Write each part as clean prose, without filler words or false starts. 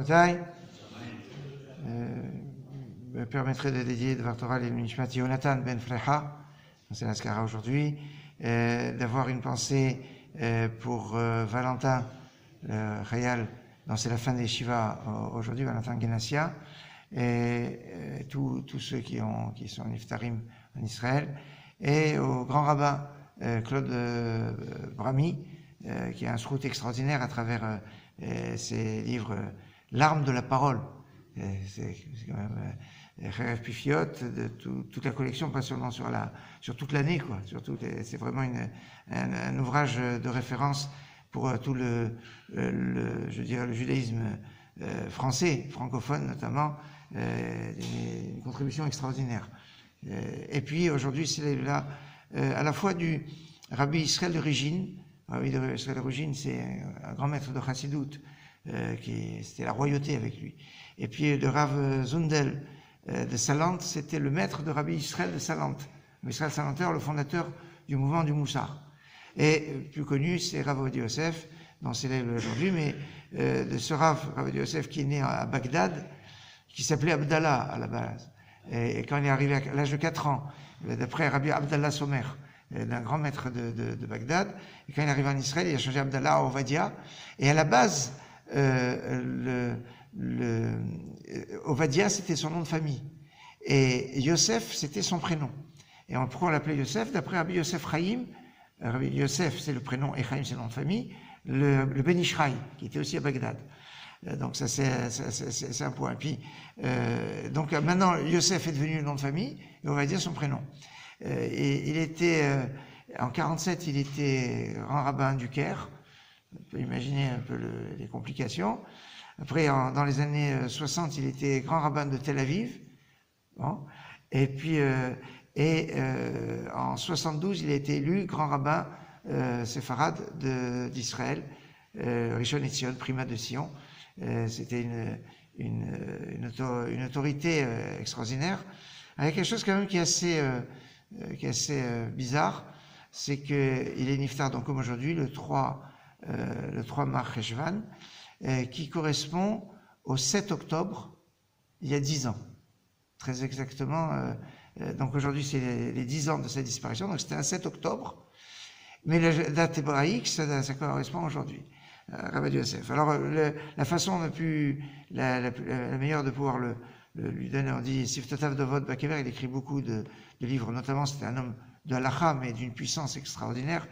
Rabotai, me permettrait de dédier Dvar Torah et Nishmat Yonatan Ben Frecha, c'est l'Askara aujourd'hui, d'avoir une pensée pour Valentin Khayal, dont c'est la fin des Shiva aujourd'hui, Valentin Genassia, et tous ceux qui sont Niftarim en Israël, et au grand rabbin Claude Brami, qui a un srout extraordinaire à travers ses livres L'arme de la parole. C'est quand même Kharef Pifiot, de toute la collection, pas seulement sur toute l'année, quoi. C'est vraiment un ouvrage de référence pour tout je dirais, le judaïsme français, francophone notamment, une contribution extraordinaire. Et puis aujourd'hui, c'est là à la fois du Rabbi Israël de Régine. Rabbi Israël de Régine, c'est un grand maître de Chassidut, c'était la royauté avec lui. Et puis de Rav Zundel de Salant, c'était le maître de Rabbi Israël de Salant. Israël Salanter, le fondateur du mouvement du Moussar. Et plus connu, c'est Rav Ovadia Yosef, dont c'est célèbre aujourd'hui, mais de ce Rav Ovadia Yosef qui est né à Bagdad, qui s'appelait Abdallah à la base. Et quand il est arrivé à l'âge de 4 ans, d'après Rabbi Abdallah Somer, d'un grand maître de Bagdad, et quand il est arrivé en Israël, il a changé Abdallah à Ovadia. Et à la base, Ovadia, c'était son nom de famille. Et Yosef, c'était son prénom. Et pourquoi on l'appelait Yosef? D'après Rabbi Yosef Chaim, Rabbi Yosef, c'est le prénom, et Chaim, c'est le nom de famille, le Ben Ishraï, qui était aussi à Bagdad. Donc ça, c'est un point. Et puis, donc maintenant, Yosef est devenu le nom de famille, et Ovadia son prénom. Et il était, en 47, il était grand rabbin du Caire. On peut imaginer un peu les complications. Après, dans les années 60, il était grand rabbin de Tel Aviv. Bon. Et puis, en 72, il a été élu grand rabbin séfarade d'Israël, Rishon LeZion, primat de Sion. C'était une autorité extraordinaire. Avec quelque chose quand même qui est assez bizarre, c'est qu'il est niftar, donc comme aujourd'hui, le 3 Mar Cheshvan, qui correspond au 7 octobre, il y a 10 ans. Très exactement. Donc aujourd'hui, c'est les 10 ans de sa disparition, donc c'était un 7 octobre. Mais la date hébraïque, ça correspond aujourd'hui. Rabbi Yosef. Alors, la façon la meilleure de pouvoir lui donner, on dit Siftotav Dovot Bakever, il écrit beaucoup de livres, notamment c'était un homme de halakha, mais d'une puissance extraordinaire,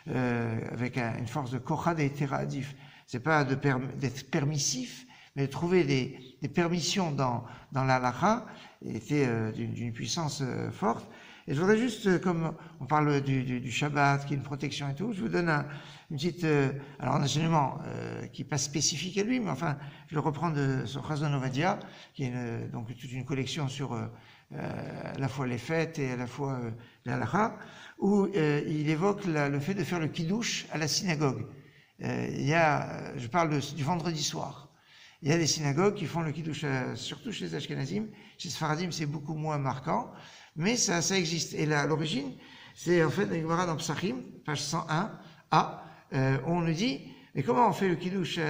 avec une force de kochad et teradif. C'est pas d'être permissif, mais de trouver des permissions dans l'halakha, était d'une puissance forte. Et je voudrais juste, comme on parle du Shabbat, qui est une protection et tout, je vous donne une petite, alors un enseignement qui n'est pas spécifique à lui, mais enfin, je le reprends de son Chazon Ovadia, qui est donc toute une collection sur à la fois les fêtes et à la fois la halakha, où il évoque le fait de faire le kiddush à la synagogue. Je parle du vendredi soir. Il y a des synagogues qui font le kiddush, surtout chez les Ashkenazim. Chez les Sfaradim, c'est beaucoup moins marquant, mais ça existe. Et là, à l'origine, c'est en fait dans Gemara dans Psachim, page 101a, on nous dit, mais comment on fait le kiddush?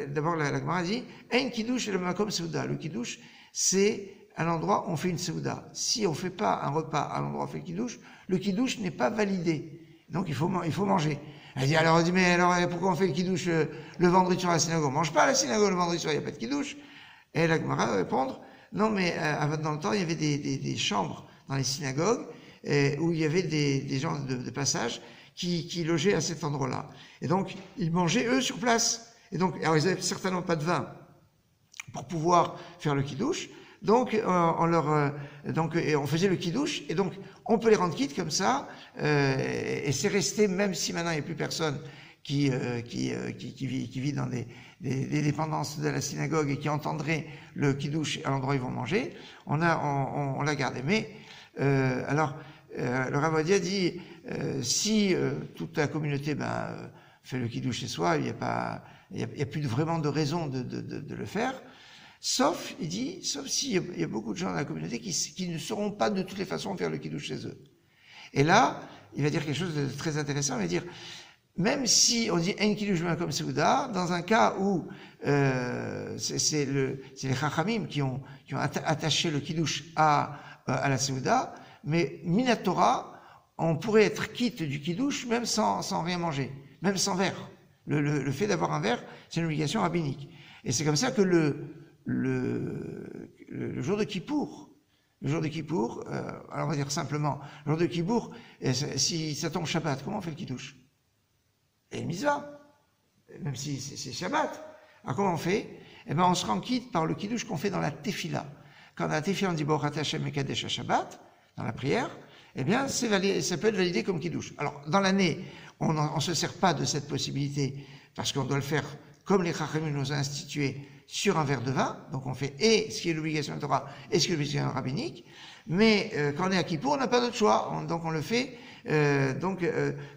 D'abord, la Gemara dit, un kiddush le makom seuda. Le kiddush, c'est à l'endroit où on fait une seuda. Si on fait pas un repas à l'endroit où on fait le kiddush n'est pas validé. Donc il faut manger. Elle dit alors, pourquoi on fait le kiddush le vendredi soir à la synagogue? On mange pas à la synagogue le vendredi soir, il n'y a pas de kiddush. Et la Gemara va répondre, non, mais dans le temps, il y avait des chambres dans les synagogues où il y avait des gens de passage qui logeaient à cet endroit-là. Et donc, ils mangeaient, eux, sur place. Et donc, alors, ils n'avaient certainement pas de vin pour pouvoir faire le kiddush. Donc, on faisait le kiddush. Et donc, on peut les rendre quittes comme ça. Et c'est resté, même si maintenant, il n'y a plus personne qui vit dans des dépendances de la synagogue et qui entendrait le kiddush à l'endroit où ils vont manger, on l'a gardé. Mais, le Rav Ovadia dit, si toute la communauté fait le kiddush chez soi, il n'y a plus vraiment de raison de le faire, sauf s'il y a beaucoup de gens dans la communauté qui ne sauront pas de toutes les façons faire le kiddush chez eux. Et là, il va dire quelque chose de très intéressant, il va dire, même si on dit un kiddush comme Seuda, dans un cas où c'est les Chachamim qui ont attaché le kiddush à la Seuda, mais Minatora, on pourrait être quitte du kiddush même sans rien manger, même sans verre. Le fait d'avoir un verre, c'est une obligation rabbinique. Et c'est comme ça que le jour de Kippour, alors on va dire simplement, le jour de Kippour, si ça tombe Shabbat, comment on fait le kiddush? Et une mitzvah, même si c'est Shabbat. Alors comment on fait? Eh bien on se rend quitte par le kiddush qu'on fait dans la tefila. Quand dans la tefila on dit Baruch Hashem Mekadesh Shabbat, dans la prière, eh bien ça peut être validé comme kiddush. Alors dans l'année, on ne se sert pas de cette possibilité, parce qu'on doit le faire comme les Chachamim nous ont institué sur un verre de vin, donc on fait et ce qui est l'obligation de Torah et ce qui est l'obligation rabbinique, mais quand on est à Kippour, on n'a pas d'autre choix, donc on le fait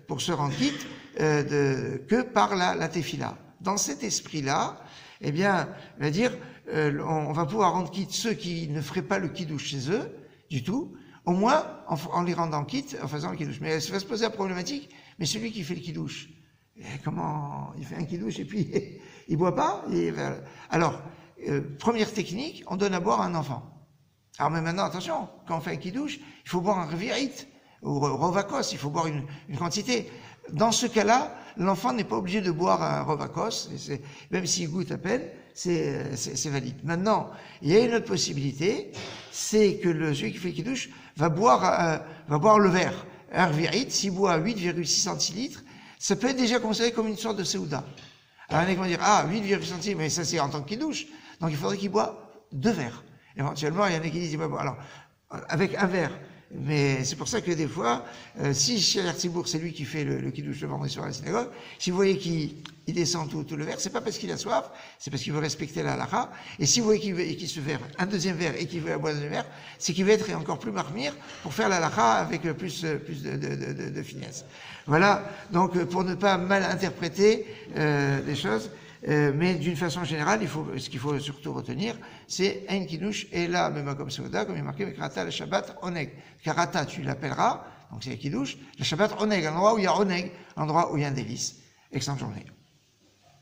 pour se rendre quitte que par la tefila. Dans cet esprit-là, eh bien, on va dire, on va pouvoir rendre quitte ceux qui ne feraient pas le kiddush chez eux, du tout, au moins en les rendant quitte, en faisant le kiddush. Mais ça va se poser la problématique, mais celui qui fait le kiddush, comment il fait un kiddush et puis il boit pas? Alors, première technique, on donne à boire à un enfant. Alors mais maintenant, attention, quand on fait un kiddush, il faut boire un revi'it, ou rovakos, il faut boire une quantité. Dans ce cas-là, l'enfant n'est pas obligé de boire un rovakos, même s'il goûte à peine, c'est valide. Maintenant, il y a une autre possibilité, c'est que celui qui fait le kiddush va boire le verre. Un revi'it, s'il boit 8,6 centilitres, ça peut être déjà considéré comme une sorte de Seuda. Alors, un mec va dire, 8,6 centilitres, mais ça c'est en tant que kiddush, donc il faudrait qu'il boit 2 verres. Éventuellement, il y en a qui disent, alors, avec un verre. Mais c'est pour ça que des fois, si chez Herzibourg, c'est lui qui fait le kiddush le vendredi soir à la synagogue, si vous voyez qu'il descend tout le verre, c'est pas parce qu'il a soif, c'est parce qu'il veut respecter la halakha. Et si vous voyez qu'il se verre un deuxième verre et qu'il veut boire un deuxième verre, c'est qu'il veut être encore plus marmire pour faire la halakha avec plus de finesse. Voilà. Donc, pour ne pas mal interpréter des choses, mais d'une façon générale, ce qu'il faut surtout retenir, c'est un kiddush et là, même comme Seuda, comme il est marqué, avec Karata le Shabbat Oneg. Karata, tu l'appelleras, donc c'est un kiddush, le Shabbat Oneg, l'endroit où il y a Oneg, l'endroit où il y a un délice. Excellente journée.